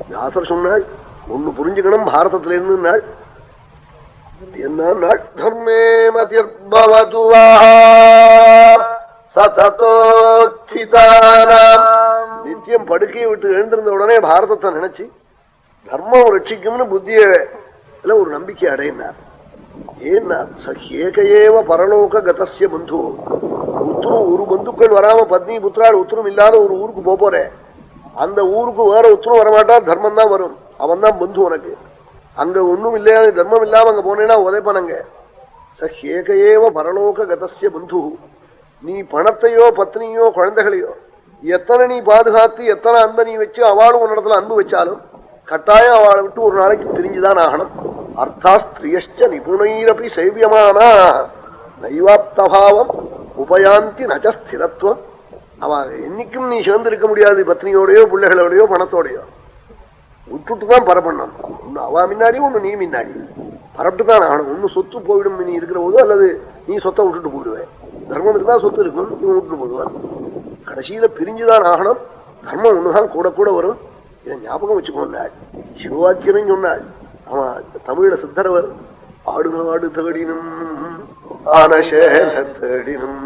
வியாசர் சொன்னாள் ஒண்ணு புரிஞ்சுக்கணும் பாரதத்துல இருந்து நாள் என்ன நாள் தர்மே மதிர்பவதுவா நித்தியம் படுக்கையை விட்டு எழுந்திருந்த உடனே பாரதத்தை நினைச்சு தர்மம் ரட்சிக்கும்னு புத்திய ஒரு நம்பிக்கை அடையினார். ஏன்னா சஹேகையேவ பரலோக கதசிய பந்து உத்தரும் ஒரு பந்துக்கள் வராம பத்னி புத்திரால் உத்தரம் இல்லாத ஒரு ஊருக்கு போறேன். அந்த ஊருக்கு வேற உத்தரம் வரமாட்டா, தர்மம் தான் வரும். அவன் தான் பந்து உனக்கு. அங்க ஒண்ணும் இல்லையா, தர்மம் இல்லாம அங்க போனேன்னா உதைப்பனங்க. சஹேகையேவ பரலோக கதசிய பந்து நீ பணத்தையோ பத்னியோ குழந்தைகளையோ எத்தனை நீ பாதுகாத்து எத்தனை அன்பை நீ வச்சு அவளும் ஒரு இடத்துல அன்பு வச்சாலும் கட்டாயம் அவளை விட்டு ஒரு நாளைக்கு பிரிஞ்சுதான் ஆகணும். அர்த்தாஸ்திரியஷ்ட நிபுணைரப்பி சேவியமானா நைவாப்தபாவம் உபயாந்தி நச்சஸ்திரத்துவம். அவன் என்னைக்கும் நீ சேர்ந்திருக்க முடியாது பத்னியோடையோ பிள்ளைகளோடையோ பணத்தோடையோ. விட்டுட்டுதான் பரப்பண்ணும். ஒன்னு அவ முன்னாடி ஒண்ணு நீ முன்னாடி பரப்பிட்டு தான் ஆகணும். ஒன்னு சொத்து போயிடும் நீ இருக்கிற போது, அல்லது நீ சொத்தை விட்டுட்டு போயிடுவேன். தர்மம் இருந்தா சொத்து இருக்கும், நீ விட்டுட்டு போடுவான். கடைசியில பிரிஞ்சுதான் ஆகணும். தர்மம் ஒண்ணுதான் கூட கூட வரும். இதை ஞாபகம் வச்சுக்கோன்னாள். சிவவாக்கியனும் சொன்னாள். அவன் தமிழ சித்தரவர் ஆடுநாடு தேடினும் ஆனசேன தேடினும்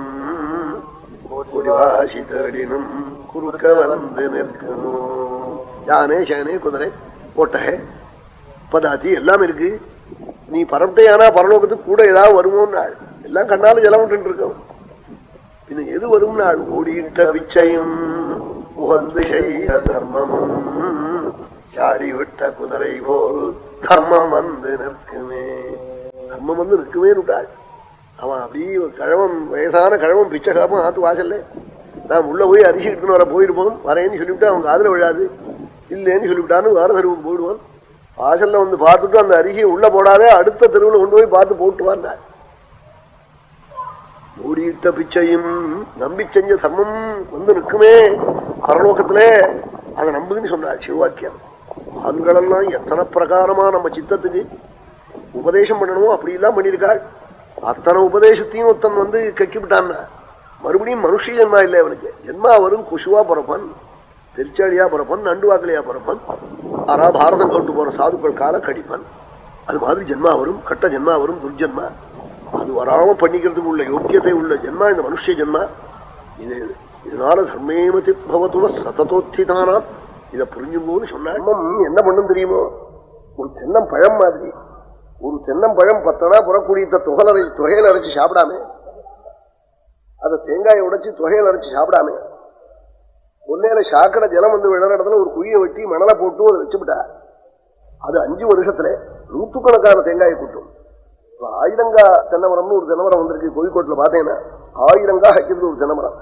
குடிவாசி தேடினும் குறுக்க வந்து நிற்கணும். யானே சேனே குதிரை ஒட்டகை பதாத்தி எல்லாம் இருக்கு. நீ பரப்பட்டையானா பரலோகத்துக்கு கூட ஏதாவது வருமோன்னாள். எல்லாம் கண்ணாலும் ஜலம் விட்டு இருக்கோம். இன்னும் எது வரும் நாள் ஓடிட்ட பிச்சையும் உகந்து செய்ய தர்மமும் சாடி விட்ட குதிரை போல் தர்மம் வந்து நிற்குமே. தர்மம் வந்து நிற்குமே விட்டாள். அவன் அப்படியே கிழவன் வயசான கிழவன் பிச்சை காப்பம் ஆத்து வாசல்ல நான் உள்ள போய் அரிசி எடுத்துன்னு வர போயிருப்போம். வரேன்னு சொல்லிவிட்டு அவன் காதுல விழாது. இல்லைன்னு சொல்லிவிட்டான்னு வேற தெருவுக்கு போயிடுவான். வாசல்ல வந்து பார்த்துட்டு அந்த அரிசியை உள்ள போடாதே அடுத்த தெருவில் கொண்டு போய் பார்த்து போட்டு வந்தாள். ஓடிட்ட பிச்சையும் நம்பி செஞ்ச தர்மம் வந்து நிற்குமே பரலோகத்துல. அதை நம்புதுன்னு சொன்னாள் சிவவாக்கியம். ஆண்களெல்லாம் எத்தனை பிரகாரமா நம்ம சித்தத்துக்கு உபதேசம் பண்ணணுமோ அப்படி எல்லாம் பண்ணியிருக்காள். அத்தனை உபதேசத்தையும் ஒருத்தன் வந்து கக்கிவிட்டான்னா மறுபடியும் மனுஷ ஜென்மா இல்லை அவனுக்கு. ஜென்மா வரும் குஷுவா பிறப்பன், திருச்சாளியா பிறப்பன், நண்டுவாக்கலையா பிறப்பன், ஆறா பாரதம் கொண்டு போற சாதுக்கள் கால கடிப்பன். அது மாதிரி ஜென்மா வரும். கட்ட ஜென்மா வரும், துர்ஜென்மா. அது வராம பண்ணிக்கிறதுக்கு உள்ள யோக்கியத்தை உள்ள ஜென்மா இந்த மனுஷ ஜென்மா. இதனால தர்மேமதி பவத்துவ சததோத்திதானாம். இதை புரிஞ்சும்போது சொன்னாள். என்ன பண்ணும் தெரியுமோ, ஒரு தென்னம் பழம் மாதிரி. ஒரு தென்னம்பழம் 10 புறக்கூடிய தொகையில அரைச்சு சாப்பிடாம, அதை தேங்காயை உடைச்சு தொகையில அரைச்சு சாப்பிடாம, ஒன்னேல சாக்கடை ஜலம் வந்து விழற இடத்துல ஒரு குழியை வெட்டி மணலை போட்டு அதை வச்சுவிட்டா அது 5 வருஷத்துல 100கணக்கான தேங்காயை கூட்டும். 1000 தென்னமரம்னு ஒரு தென்னமரம் வந்திருக்கு கோழிக்கோட்டில். பார்த்தேன்னா 1000 ஹைக்கிறது ஒரு தென்னமரம்.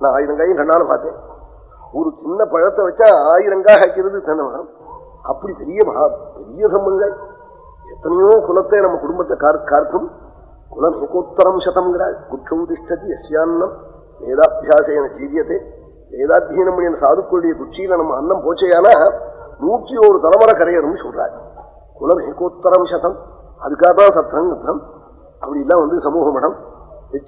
நான் 1000 கண்ணாலும் பார்த்தேன். ஒரு சின்ன பழத்தை வச்சா 1000 ஹைக்கிறது தென்னமரம். அப்படி பெரிய பெரிய சம்பங்கள். எத்தனையோ குலத்தை நம்ம குடும்பத்தை காக்கும். குலம் ஏகோத்தரம் சதம்ங்கிறாள். குற்றம் திஷ்டதி எஸ்யான்னம் வேதாபியாசேன ஜீவியத்தை. வேதாத்தியனம் பண்ணின சாதுக்களுடைய குச்சியில நம்ம அன்னம் போச்சையானா 101 தலைமுறை கரையணும்னு சொல்றாள். குலம் ஏகோத்தரம் சதம். அதுக்காகத்தான் சத்திரம் அப்படி எல்லாம் வந்து சமூக மடம்